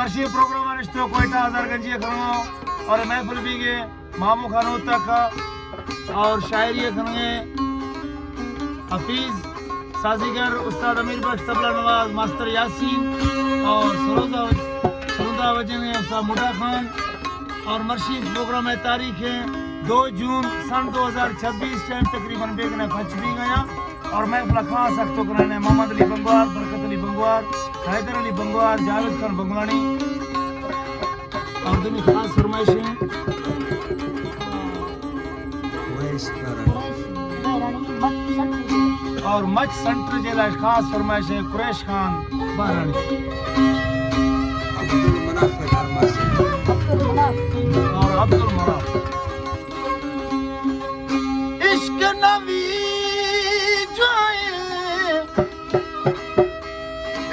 मर्शी programme रिश्तो कोयटा हजारगंज खनो और महफिल भी गे मामू खानो तक और शायरी खनगे हफीज साजीगर उस्ताद अमीर बख्श तबला नवाज मास्टर यासीन और सरोजा वजन उस्ताद मुडा खान और मर्शी प्रोग्राम है तारीख है 2 जून सन 2026 टाइम तकरीबन बेगना खच भी गया और मैं खास सख्तो कराने मोहम्मद अली बंगवार बरकत अली बंगवार हैदर अली बंगवार जावेद खान बंगवानी और दूसरी खास फरमाइशें और मच सेंटर जेला खास फरमाइशें कुरैश खान बहरानी और अब्दुल मनाफ इश्क नवी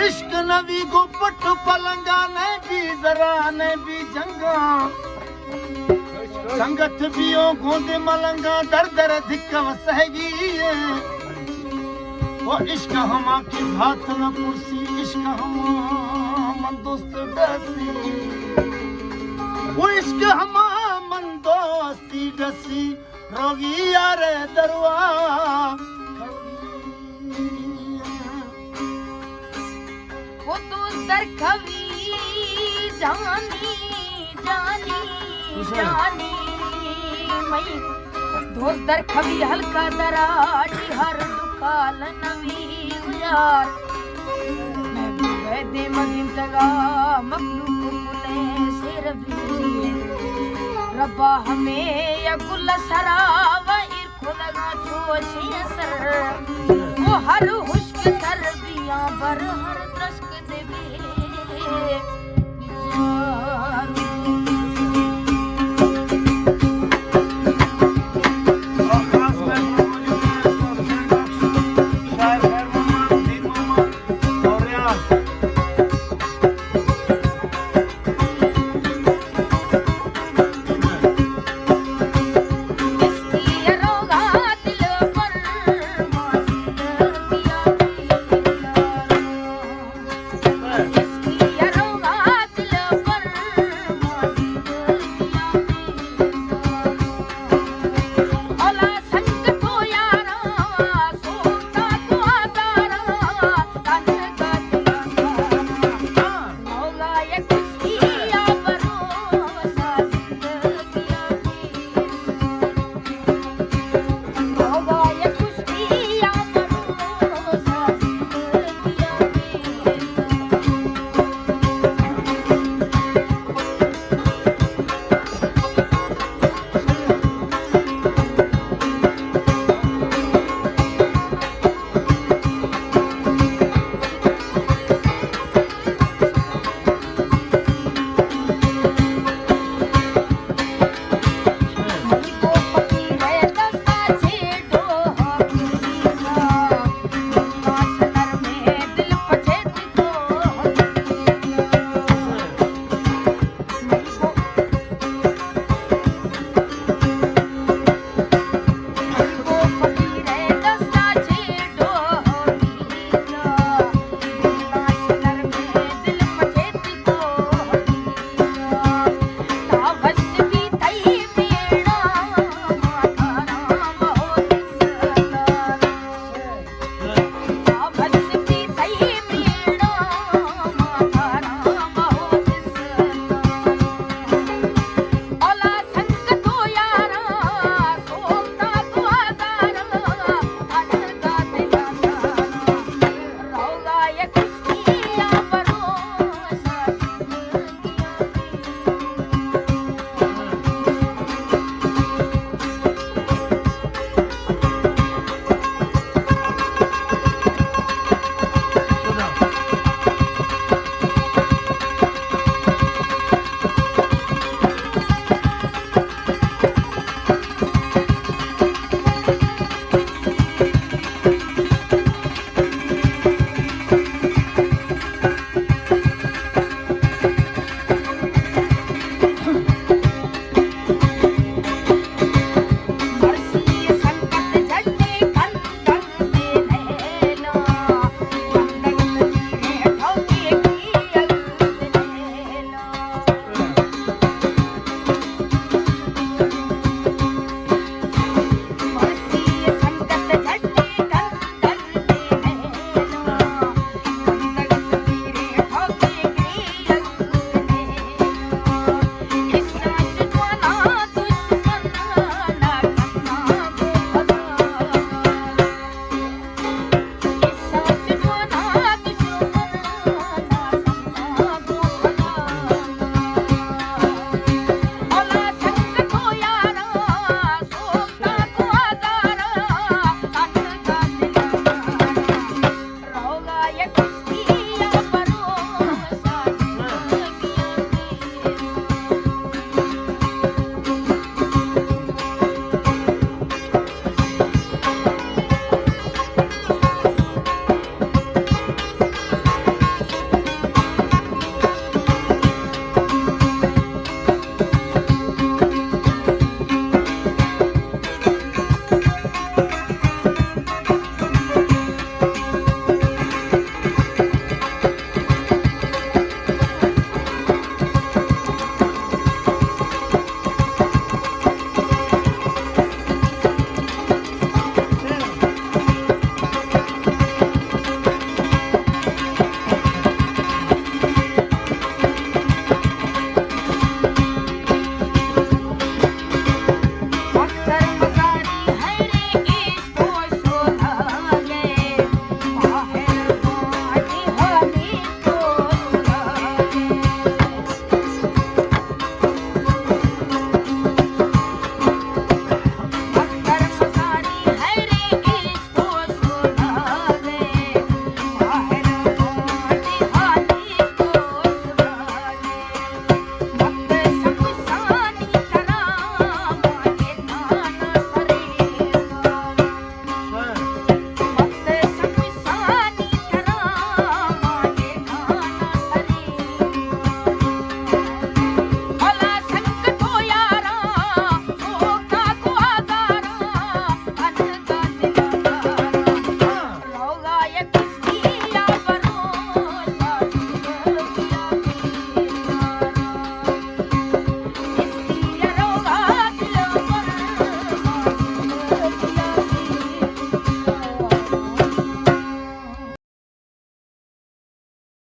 इश्क नवी को पट पलंगा ने भी जरा ने भी जंगा संगत भी ओ गोंदे मलंगा दर दर धिक वसहगी वो इश्क हमा की हाथ न कुर्सी इश्क हमा मन दोस्त डसी वो इश्क हमा मन दोस्ती डसी रोगी यार दरवा वो तो दर कवी जानी जानी जानी मई दोस्त दर कवी हल्का दराजी हर दुकाल नवी यार मैं भी वैदे मगिन तगा मखलूक कुले से रबी रब्बा हमें या गुल सरावा इरखो लगा छोशी असर वो हर हुश्क कर बिया बर हर दृश्क देवे